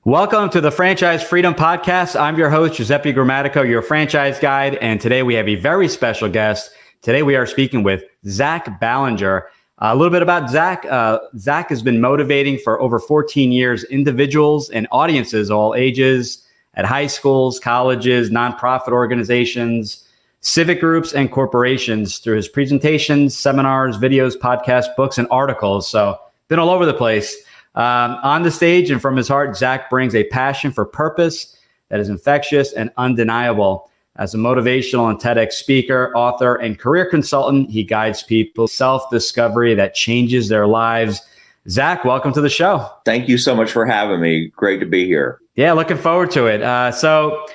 Welcome to the Franchise Freedom Podcast. I'm your host, Giuseppe Grammatico, your franchise guide. And today we have a very special guest. Today we are speaking with Zach Ballinger. A little bit about Zach. Zach has been motivating for over 14 years individuals and audiences, all ages, at high schools, colleges, nonprofit organizations, civic groups, and corporations through his presentations, seminars, videos, podcasts, books, and articles. So been all over the place. On the stage and from his heart, Zach brings a passion for purpose that is infectious and undeniable. As a motivational and TEDx speaker, author, and career consultant, he guides people self-discovery that changes their lives. Zach, welcome to the show. Thank you so much for having me. Great to be here. Yeah, looking forward to it. So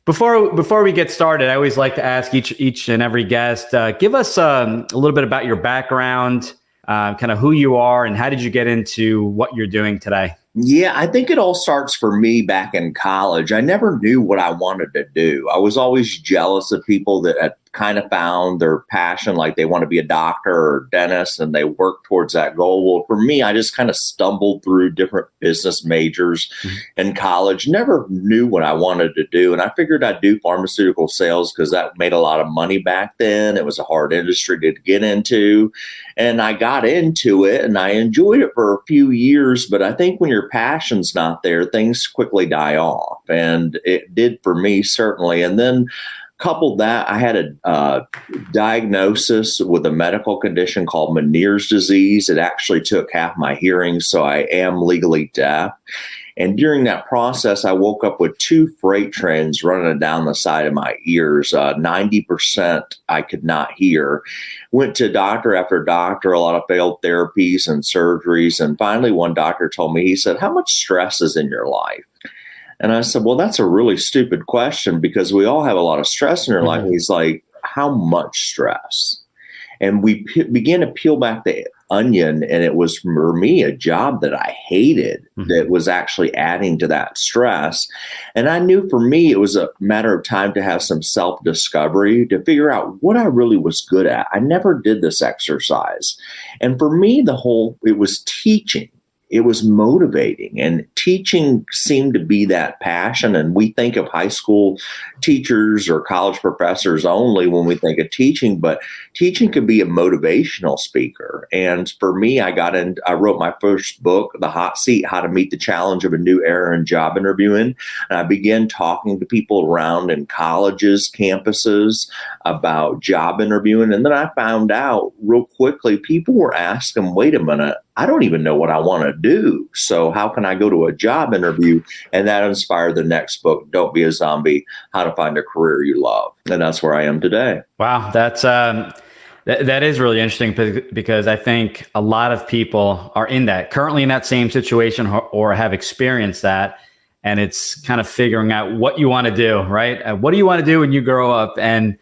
before we get started, I always like to ask each and every guest, give us a little bit about your background, kind of who you are, and how did you get into what you're doing today? Yeah, I think it all starts for me back in college. I never knew what I wanted to do. I was always jealous of people that had kind of found their passion, like they want to be a doctor or dentist, and they work towards that goal. Well, for me, I just kind of stumbled through different business majors in college, never knew what I wanted to do. And I figured I'd do pharmaceutical sales because that made a lot of money back then. It was a hard industry to get into. And I got into it and I enjoyed it for a few years. But I think when your passion's not there, things quickly die off. And it did for me, certainly. And then coupled that, I had a diagnosis with a medical condition called Meniere's disease. It actually took half my hearing, so I am legally deaf. And during that process, I woke up with two freight trains running down the side of my ears. 90% I could not hear. Went to doctor after doctor, a lot of failed therapies and surgeries. And finally, one doctor told me, he said, "How much stress is in your life?" And I said, "Well, that's a really stupid question because we all have a lot of stress in our life." And he's like, "How much stress?" And we began to peel back the onion. And it was, for me, a job that I hated that was actually adding to that stress. And I knew for me, it was a matter of time to have some self-discovery to figure out what I really was good at. I never did this exercise. And for me, it was teaching. It was motivating, and teaching seemed to be that passion. And we think of high school teachers or college professors only when we think of teaching, but teaching could be a motivational speaker. And for me, I wrote my first book, The Hot Seat: How to Meet the Challenge of a New Era in Job Interviewing. And I began talking to people around in colleges, campuses about job interviewing. And then I found out real quickly, people were asking, wait a minute, I don't even know what I want to do. So how can I go to a job interview? And that inspired the next book, Don't Be a Zombie: How to Find a Career You Love. And that's where I am today. Wow. That's, that is really interesting because I think a lot of people are currently in that same situation or have experienced that. And it's kind of figuring out what you want to do, right? What do you want to do when you grow up? And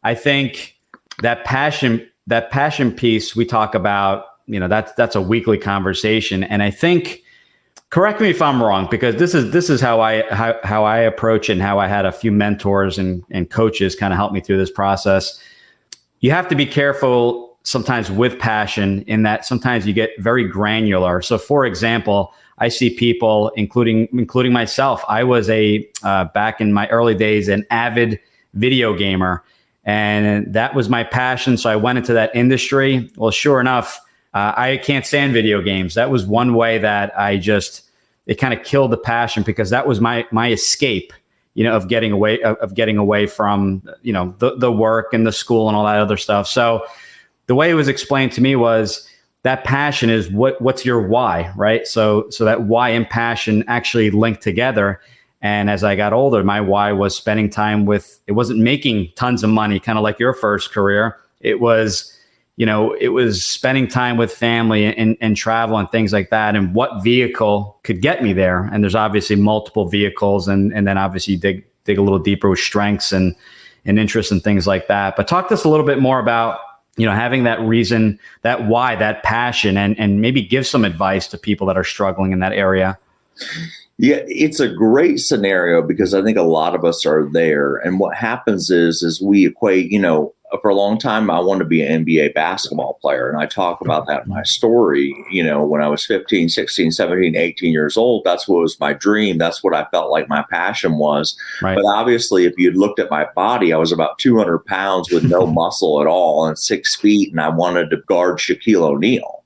I think that passion piece we talk about, that's a weekly conversation. And I think, correct me if I'm wrong, because this is how I approach it, and how I had a few mentors and coaches kind of help me through this process. You have to be careful sometimes with passion in that sometimes you get very granular. So for example, I see people, including myself, I was back in my early days, an avid video gamer, and that was my passion. So I went into that industry. Well, sure enough, I can't stand video games. That was one way that it kind of killed the passion, because that was my escape, of getting away from, the work and the school and all that other stuff. So the way it was explained to me was that passion is what's your why, right? So that why and passion actually linked together. And as I got older, my why was spending time it wasn't making tons of money, kind of like your first career. It was spending time with family and travel and things like that, and what vehicle could get me there. And there's obviously multiple vehicles, and then obviously dig a little deeper with strengths and interests and things like that. But talk to us a little bit more about, having that reason, that why, that passion, and maybe give some advice to people that are struggling in that area. Yeah, it's a great scenario because I think a lot of us are there. And what happens is we equate, for a long time, I wanted to be an NBA basketball player. And I talk about that in my story. When I was 15, 16, 17, 18 years old, that's what was my dream. That's what I felt like my passion was. Right. But obviously, if you looked at my body, I was about 200 pounds with no muscle at all and 6 feet. And I wanted to guard Shaquille O'Neal.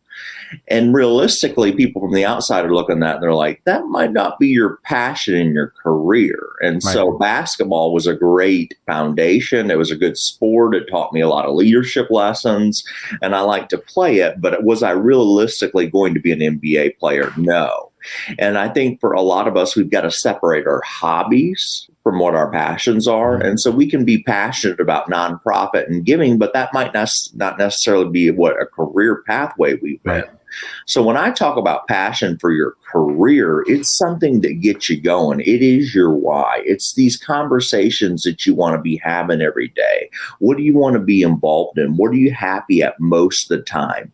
And realistically, people from the outside are looking at that and they're like, that might not be your passion in your career. And so basketball was a great foundation. It was a good sport. It taught me a lot of leadership lessons and I like to play it. But was I realistically going to be an NBA player? No. And I think for a lot of us, we've got to separate our hobbies from what our passions are. And so we can be passionate about nonprofit and giving, but that might not necessarily be what a career pathway we've been. So when I talk about passion for your career, it's something that gets you going. It is your why. It's these conversations that you want to be having every day. What do you want to be involved in? What are you happy at most of the time?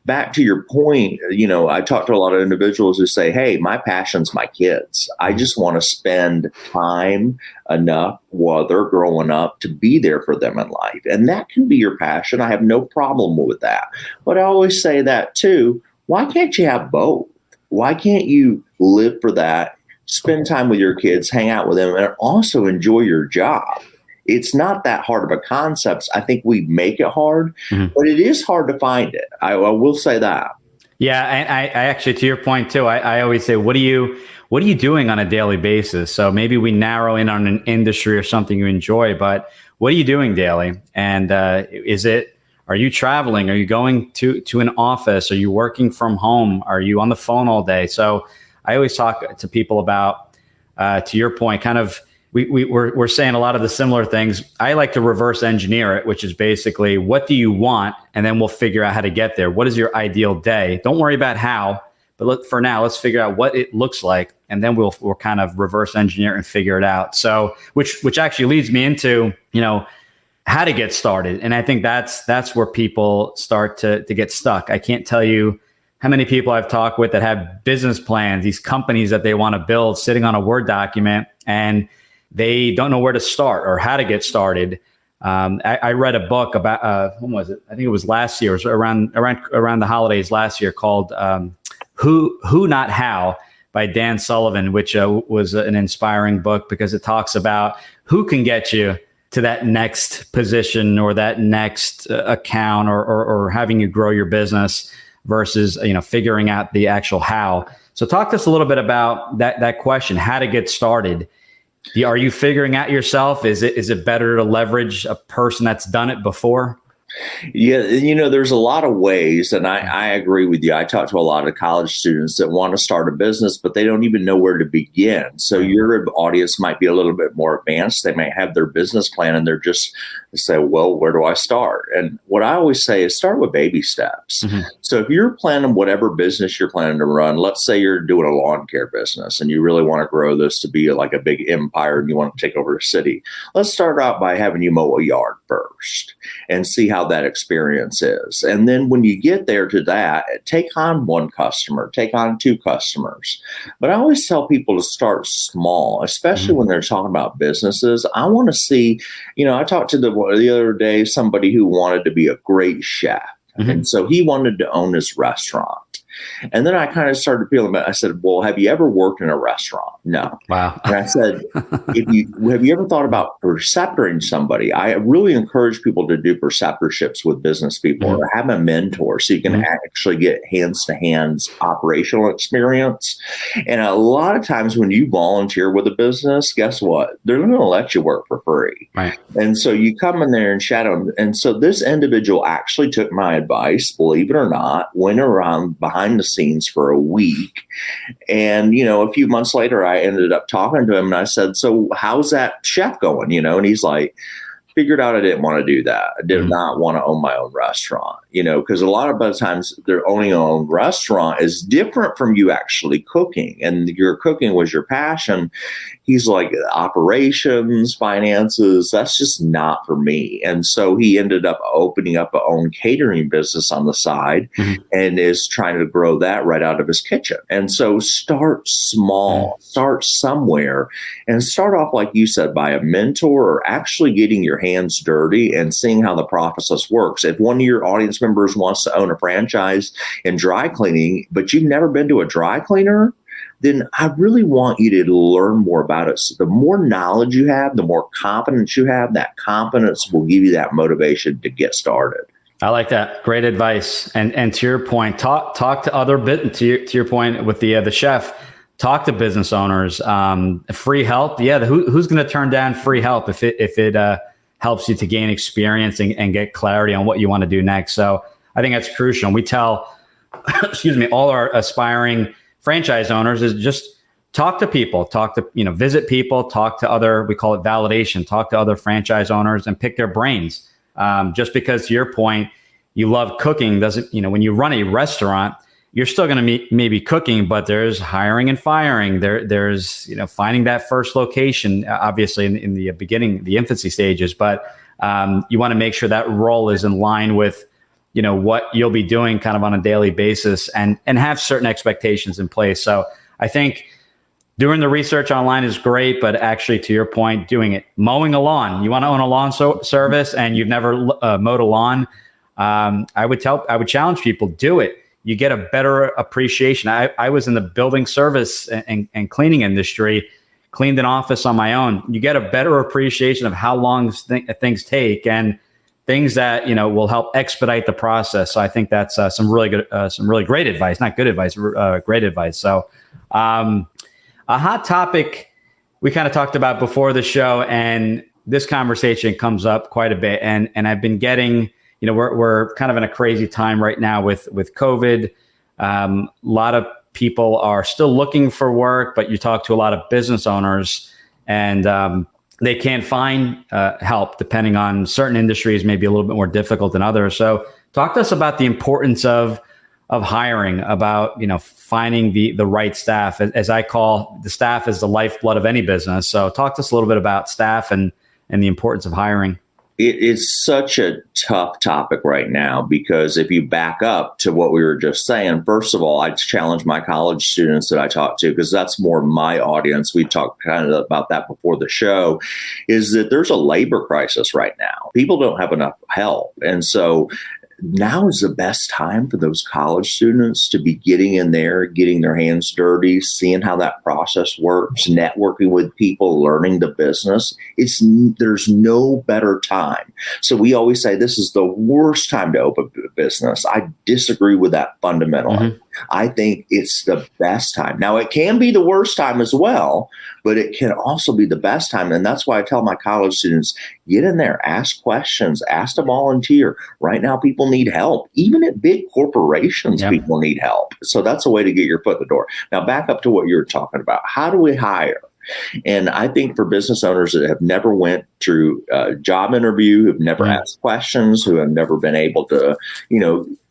Back to your point, I talk to a lot of individuals who say, hey, my passion's my kids. I just want to spend time enough while they're growing up to be there for them in life. And that can be your passion. I have no problem with that. But I always say that too. Why can't you have both? Why can't you live for that, spend time with your kids, hang out with them, and also enjoy your job? It's not that hard of a concept. I think we make it hard, but it is hard to find it. I will say that. Yeah, and I actually, to your point too, I always say, what are you doing on a daily basis? So maybe we narrow in on an industry or something you enjoy, but what are you doing daily? And are you traveling? Are you going to an office? Are you working from home? Are you on the phone all day? So I always talk to people about, to your point, kind of, we're saying a lot of the similar things. I like to reverse engineer it, which is basically, what do you want? And then we'll figure out how to get there. What is your ideal day? Don't worry about how, but for now, let's figure out what it looks like. And then we'll kind of reverse engineer and figure it out. So, which actually leads me into, how to get started. And I think that's where people start to get stuck. I can't tell you how many people I've talked with that have business plans, these companies that they want to build sitting on a Word document, and they don't know where to start or how to get started. I read a book about, when was it? I think it was last year. It was around the holidays last year, called Who Not How by Dan Sullivan, which was an inspiring book because it talks about who can get you to that next position or that next account or having you grow your business versus, figuring out the actual how. So talk to us a little bit about that question, how to get started. Are you figuring out yourself? Is it better to leverage a person that's done it before? Yeah, there's a lot of ways, and I agree with you. I talk to a lot of college students that want to start a business, but they don't even know where to begin. So your audience might be a little bit more advanced. They might have their business plan, and they're just say, well, where do I start? And what I always say is start with baby steps. So if you're planning whatever business you're planning to run, let's say you're doing a lawn care business and you really want to grow this to be like a big empire and you want to take over a city. Let's start out by having you mow a yard first and see how that experience is. And then when you get there to that, take on one customer, take on 2 customers. But I always tell people to start small, especially when they're talking about businesses. I want to see, I talked to the other day, somebody who wanted to be a great chef. And so he wanted to own his restaurant. And then I kind of started feeling I said, well, have you ever worked in a restaurant? No. Wow. And I said, have you ever thought about preceptoring somebody? I really encourage people to do preceptorships with business people or have a mentor so you can actually get hands-to-hands operational experience. And a lot of times when you volunteer with a business, guess what? They're going to let you work for free. Right. And so you come in there and shadow them. And so this individual actually took my advice, believe it or not, went around behind the scenes for a week. And, a few months later, I ended up talking to him and I said, so how's that chef going? And he's like, figured out I didn't want to do that. I did not want to own my own restaurant, because a lot of times they're owning your own restaurant is different from you actually cooking, and your cooking was your passion. He's like, operations, finances, that's just not for me. And so he ended up opening up a own catering business on the side and is trying to grow that right out of his kitchen. And so start small, start somewhere, and start off, like you said, by a mentor or actually getting your hands dirty and seeing how the process works. If one of your audience members wants to own a franchise in dry cleaning, but you've never been to a dry cleaner, then I really want you to learn more about it. So the more knowledge you have, the more confidence you have, that confidence will give you that motivation to get started. I like that. Great advice. And to your point, talk to other to your point with the chef. Talk to business owners. Free help. Yeah, who's going to turn down free help if it helps you to gain experience and get clarity on what you want to do next? So I think that's crucial. And we tell, all our aspiring franchise owners is just talk to people, visit people, talk to other, we call it validation, talk to other franchise owners and pick their brains. Just because, to your point, you love cooking doesn't, when you run a restaurant, you're still going to maybe cooking, but there's hiring and firing. There's finding that first location, obviously in the beginning, the infancy stages. But you want to make sure that role is in line with what you'll be doing kind of on a daily basis, and have certain expectations in place. So I think doing the research online is great, but actually, to your point, doing it, mowing a lawn. You want to own a lawn service and you've never mowed a lawn. I would challenge people, do it. You get a better appreciation. I was in the building service and cleaning industry, cleaned an office on my own. You get a better appreciation of how long things take and things that will help expedite the process. So I think that's some really great advice. Not good advice, great advice. So a hot topic we kind of talked about before the show, and this conversation comes up quite a bit. And I've been getting, we're kind of in a crazy time right now with COVID. A lot of people are still looking for work, but you talk to a lot of business owners and they can't find help, depending on certain industries, maybe a little bit more difficult than others. So talk to us about the importance of hiring, about, finding the right staff. As I call the staff is the lifeblood of any business. So talk to us a little bit about staff and the importance of hiring. It is such a tough topic right now, because if you back up to what we were just saying, first of all, I challenge my college students that I talk to, because that's more my audience. We talked kind of about that before the show, is that there's a labor crisis right now. People don't have enough help. And so now is the best time for those college students to be getting in there, getting their hands dirty, seeing how that process works, networking with people, learning the business. There's no better time. So we always say this is the worst time to open a business. I disagree with that fundamentally. Mm-hmm. I think it's the best time. Now, it can be the worst time as well, but it can also be the best time. And that's why I tell my college students, get in there, ask questions, ask to volunteer. Right now, people need help. Even at big corporations, yep. People need help. So that's a way to get your foot in the door. Now, back up to what you were talking about. How do we hire? And I think for business owners that have never went through a job interview, who've never asked questions, who have never been able to,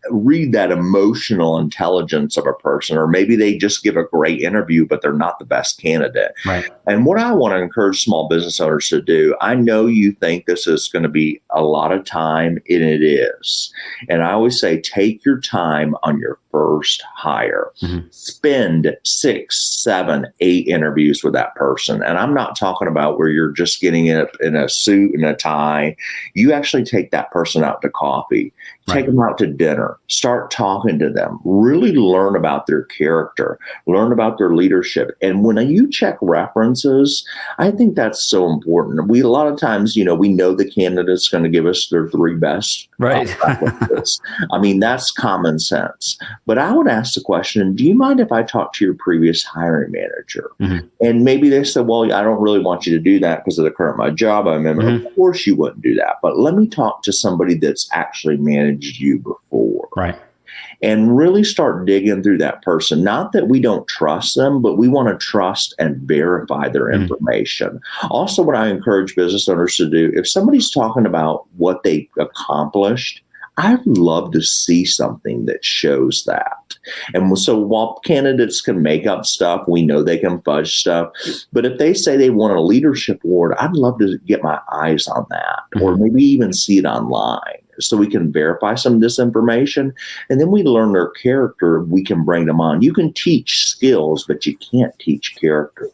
read that emotional intelligence of a person, or maybe they just give a great interview, but they're not the best candidate. Right. And what I want to encourage small business owners to do, I know you think this is going to be a lot of time, and it is. And I always say, take your time on your first hire. Mm-hmm. Spend 6, 7, 8 interviews with that person. And I'm not talking about where you're just getting it in a suit and a tie. You actually take that person out to coffee. Take them out to dinner, start talking to them, really learn about their character, learn about their leadership. And when you check references, I think that's so important. A lot of times, we know the candidate's going to give us their 3 best references. I mean, that's common sense. But I would ask the question, do you mind if I talk to your previous hiring manager? Mm-hmm. And maybe they said, well, I don't really want you to do that because of the current my job I'm in. Mm-hmm. Of course you wouldn't do that. But let me talk to somebody that's actually managed you before. Right. And really start digging through that person. Not that we don't trust them, but we want to trust and verify their information. Also, what I encourage business owners to do, if somebody's talking about what they accomplished, I'd love to see something that shows that. And so while candidates can make up stuff, we know they can fudge stuff. But if they say they want a leadership award, I'd love to get my eyes on that, or maybe even see it online, so we can verify some of this information. And then we learn their character. We can bring them on. You can teach skills, but you can't teach character.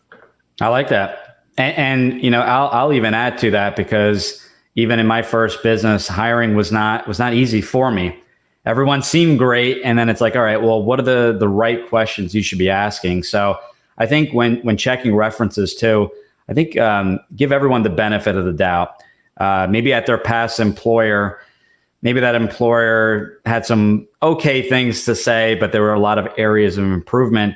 I like that. And I'll even add to that, because even in my first business, hiring was not easy for me. Everyone seemed great. And then it's like, all right, well, what are the right questions you should be asking? So I think when checking references too, I think give everyone the benefit of the doubt. Maybe at their past employer, maybe that employer had some okay things to say, but there were a lot of areas of improvement.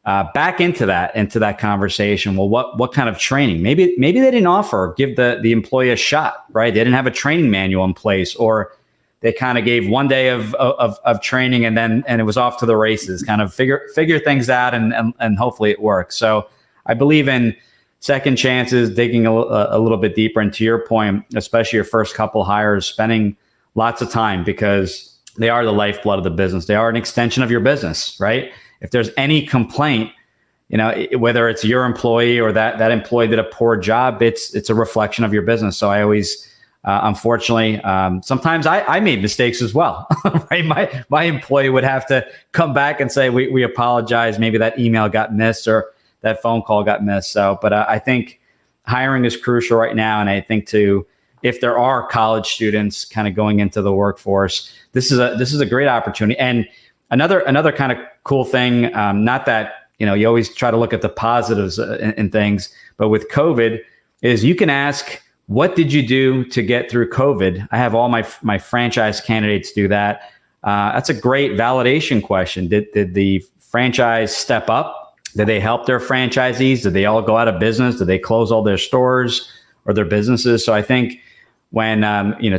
Back into that conversation. Well, what kind of training? Maybe they didn't give the employee a shot, right? They didn't have a training manual in place, or they kind of gave one day of training and it was off to the races. Kind of figure things out and hopefully it works. So I believe in second chances, digging a little bit deeper. And to your point, especially your first couple hires, spending lots of time, because they are the lifeblood of the business. They are an extension of your business, right? If there's any complaint, whether it's your employee or that employee did a poor job, it's a reflection of your business. So I always, unfortunately, sometimes I made mistakes as well, right? My employee would have to come back and say, we apologize. Maybe that email got missed or that phone call got missed. So, but I think hiring is crucial right now. And I think if there are college students kind of going into the workforce, this is a great opportunity. And another kind of cool thing, not that, you always try to look at the positives in things, but with COVID is you can ask, what did you do to get through COVID? I have all my franchise candidates do that. That's a great validation question. Did the franchise step up? Did they help their franchisees? Did they all go out of business? Did they close all their stores or their businesses? So I think when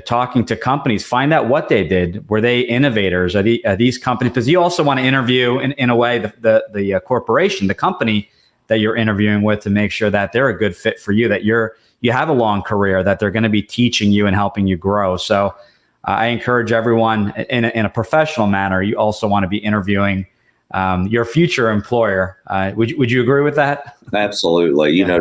talking to companies, find out what they did. Were they innovators? Are these companies? Because you also want to interview in a way the corporation, the company that you're interviewing with, to make sure that they're a good fit for you, that you have a long career, that they're going to be teaching you and helping you grow. So I encourage everyone in a professional manner. You also want to be interviewing your future employer. Would you agree with that? Absolutely. Yeah.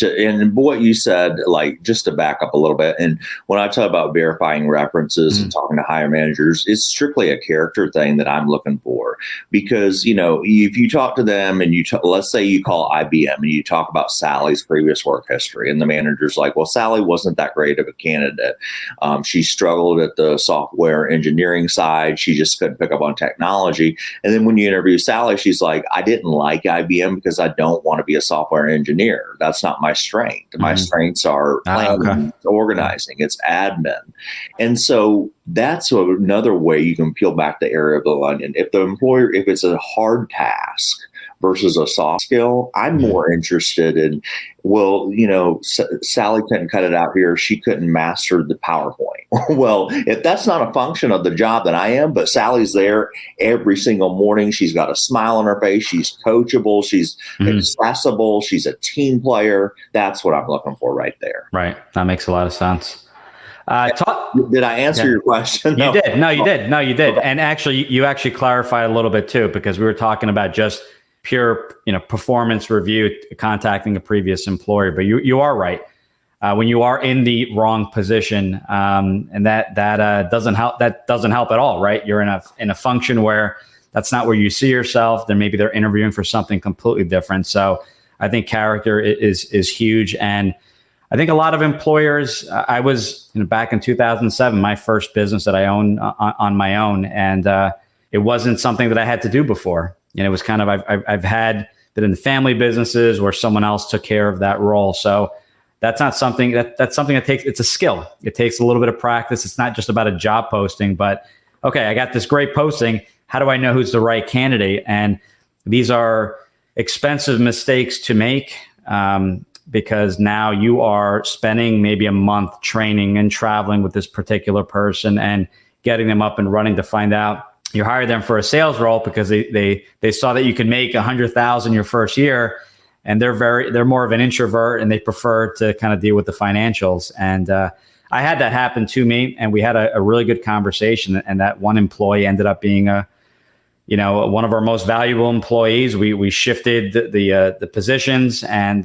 And what you said, like, just to back up a little bit, and when I talk about verifying references and talking to hire managers, it's strictly a character thing that I'm looking for. Because, if you talk to them and let's say you call IBM and you talk about Sally's previous work history, and the manager's like, well, Sally wasn't that great of a candidate. She struggled at the software engineering side. She just couldn't pick up on technology. And then when you interview Sally, she's like, I didn't like IBM because I don't want to be a software engineer. That's not my strength. My strengths are planning, organizing, it's admin. And so that's another way you can peel back the area of the onion. If it's a hard task versus a soft skill, I'm more interested in, Sally couldn't cut it out here. She couldn't master the PowerPoint. Well, if that's not a function of the job that I am, but Sally's there every single morning. She's got a smile on her face. She's coachable. She's accessible. She's a team player. That's what I'm looking for right there. Right. That makes a lot of sense. Did I answer your question? You did. No, you did. Okay. And actually, you actually clarified a little bit too, because we were talking about just pure, performance review, contacting a previous employer. But you are right. When you are in the wrong position, and that doesn't help. That doesn't help at all, right? You're in a function where that's not where you see yourself. Then maybe they're interviewing for something completely different. So I think character is huge. And I think a lot of employers, I was back in 2007, my first business that I owned on my own. And it wasn't something that I had to do before. It was kind of, I've had been in the family businesses where someone else took care of that role. So that's not something that's something that it's a skill. It takes a little bit of practice. It's not just about a job posting, but okay, I got this great posting. How do I know who's the right candidate? And these are expensive mistakes to make, because now you are spending maybe a month training and traveling with this particular person and getting them up and running to find out. You hired them for a sales role because they saw that you could make $100,000 your first year, and they're more of an introvert and they prefer to kind of deal with the financials. And I had that happen to me, and we had a really good conversation. And that one employee ended up being one of our most valuable employees. We shifted the positions, and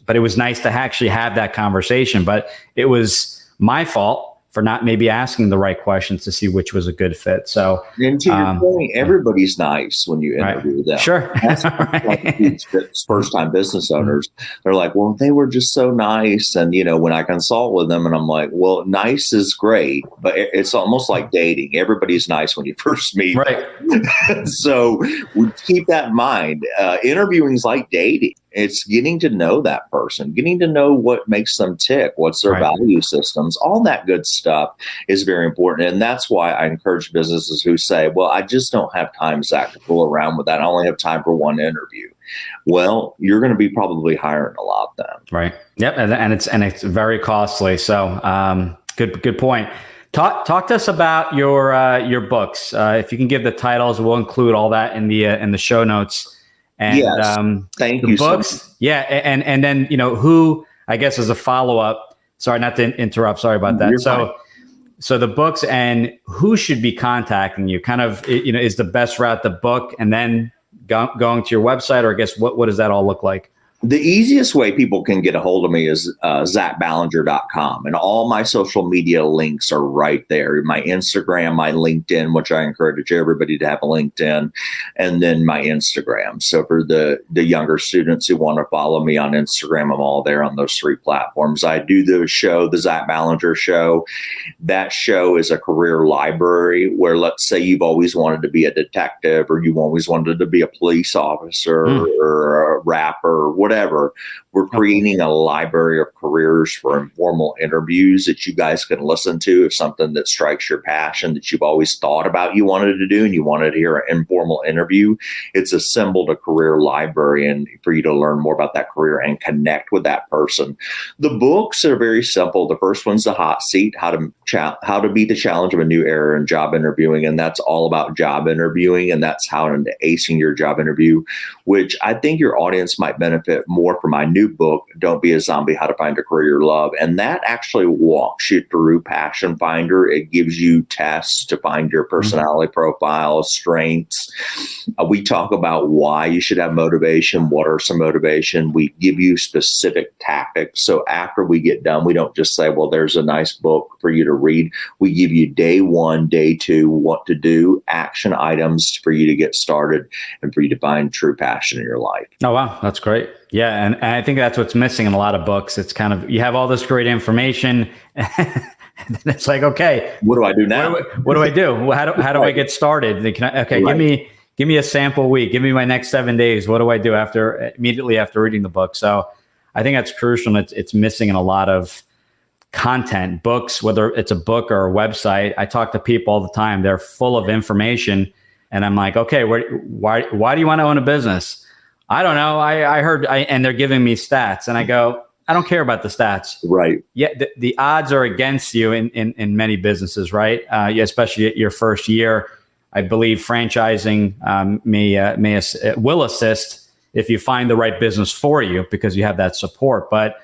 but it was nice to actually have that conversation. But it was my fault for not maybe asking the right questions to see which was a good fit. So, and to your point, everybody's nice when you interview them. Sure. That's right. First-time business owners. They're like, well, they were just so nice. And, when I consult with them and I'm like, well, nice is great, but it's almost like dating. Everybody's nice when you first meet. Right. So we keep that in mind. Interviewing is like dating. It's getting to know that person, getting to know what makes them tick, what's their value systems, all that good stuff is very important. And that's why I encourage businesses who say, well, I just don't have time, Zach, to fool around with that. I only have time for one interview. Well, you're going to be probably hiring a lot then. Right. Yep. And it's very costly. So good point. Talk to us about your books. If you can give the titles, we'll include all that in the show notes. And yes. Thank you. Books. So yeah. And then, who, I guess, as a follow-up, sorry, not to interrupt. Sorry about that. You're fine. So the books and who should be contacting you kind of, is the best route the book and then going to your website, or I guess what does that all look like? The easiest way people can get a hold of me is zachballinger.com, and all my social media links are right there. My Instagram, my LinkedIn, which I encourage everybody to have a LinkedIn, and then my Instagram. So for the younger students who want to follow me on Instagram, I'm all there on those 3 platforms. I do the show, the Zach Ballinger Show. That show is a career library where, let's say you've always wanted to be a detective, or you always wanted to be a police officer or a rapper, or whatever. We're creating a library of careers for informal interviews that you guys can listen to if something that strikes your passion that you've always thought about you wanted to do and you wanted to hear an informal interview. It's assembled a career library and for you to learn more about that career and connect with that person. The books are very simple. The first one's The Hot Seat, how to beat the challenge of a new era in job interviewing. And that's all about job interviewing. And that's how to acing your job interview, which I think your audience might benefit more from my new book, Don't Be a Zombie, How to Find a Career You Love. And that actually walks you through Passion Finder. It gives you tests to find your personality profile, strengths. We talk about why you should have motivation. What are some motivation? We give you specific tactics. So after we get done, we don't just say, well, there's a nice book for you to read. We give you day 1, day 2, what to do, action items for you to get started and for you to find true passion in your life. Oh, wow. That's great. Yeah. And I think that's what's missing in a lot of books. It's kind of, you have all this great information and it's like, okay, what do I do now? What do I do? How do I get started? Give me a sample week. Give me my next 7 days. What do I do immediately after reading the book? So I think that's crucial. And it's missing in a lot of content, books, whether it's a book or a website. I talk to people all the time. They're full of information. And I'm like, okay, why do you want to own a business? I don't know. I heard, and they're giving me stats, and I go, I don't care about the stats. Right. Yeah. The odds are against you in many businesses, right? Especially at your first year. I believe franchising will assist if you find the right business for you because you have that support. But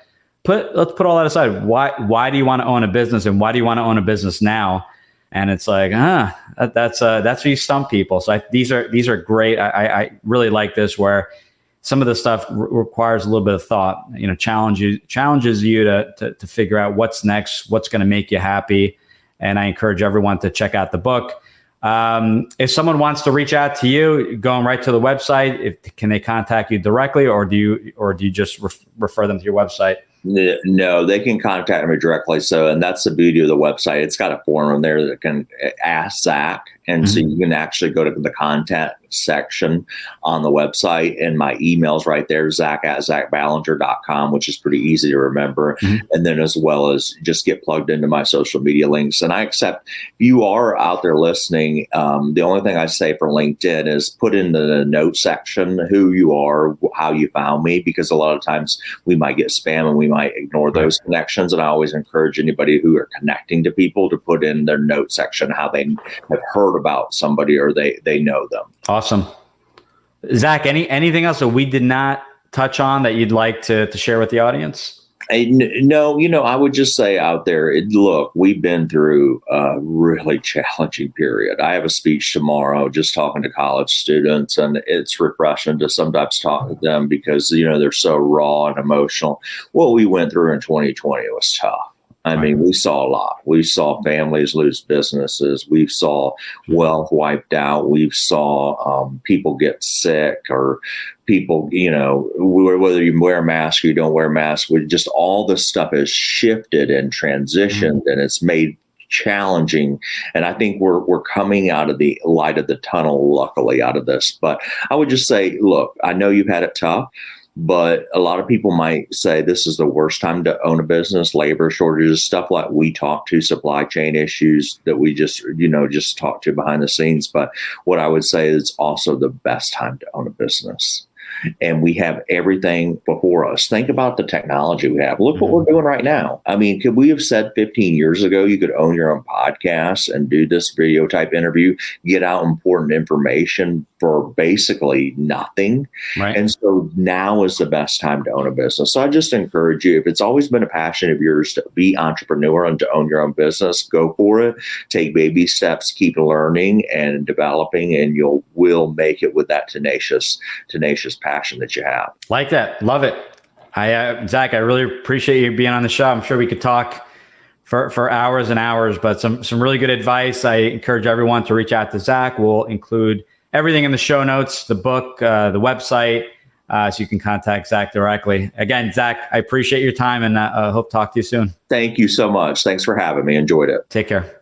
let's put all that aside. Why do you want to own a business, and why do you want to own a business now? And it's like, that's where you stump people. So these are great. I really like this, where some of the stuff requires a little bit of thought, challenges you to figure out what's next, what's going to make you happy. And I encourage everyone to check out the book. If someone wants to reach out to you, going right to the website, can they contact you directly, or do you just refer them to your website? No, they can contact me directly. So, and that's the beauty of the website. It's got a form in there that can ask Zach. And so you can actually go to the contact section on the website, and my email's right there, zach@zachballinger.com, which is pretty easy to remember. And then as well as just get plugged into my social media links. And I accept, if you are out there listening, the only thing I say for LinkedIn is put in the note section who you are, how you found me, because a lot of times we might get spam and we might ignore those connections. And I always encourage anybody who are connecting to people to put in their note section how they have heard about somebody or they know them. Awesome. Zach, anything else that we did not touch on that you'd like to share with the audience? No, I would just say out there, look, we've been through a really challenging period. I have a speech tomorrow just talking to college students, and it's refreshing to sometimes talk to them because, they're so raw and emotional. What we went through in 2020 was tough. I mean, we saw a lot. We saw families lose businesses. We saw wealth wiped out. We saw people get sick, or people, whether you wear a mask or you don't wear a mask, just all this stuff has shifted and transitioned, and it's made challenging. And I think we're coming out of the light of the tunnel, luckily, out of this. But I would just say, look, I know you've had it tough. But a lot of people might say this is the worst time to own a business, labor shortages, stuff like we talk to, supply chain issues that we just talk to behind the scenes. But what I would say is also the best time to own a business. And we have everything before us. Think about the technology we have. Look what we're doing right now. I mean, could we have said 15 years ago you could own your own podcast and do this video type interview, get out important information for basically nothing? Right. And so now is the best time to own a business. So I just encourage you, if it's always been a passion of yours to be entrepreneur and to own your own business, go for it. Take baby steps, keep learning and developing, and you will make it with that tenacious passion that you have. Like that. Love it. Zach, I really appreciate you being on the show. I'm sure we could talk for hours and hours, but some really good advice. I encourage everyone to reach out to Zach. We'll include everything in the show notes, the book, the website, so you can contact Zach directly. Again, Zach, I appreciate your time, and I hope to talk to you soon. Thank you so much. Thanks for having me. Enjoyed it. Take care.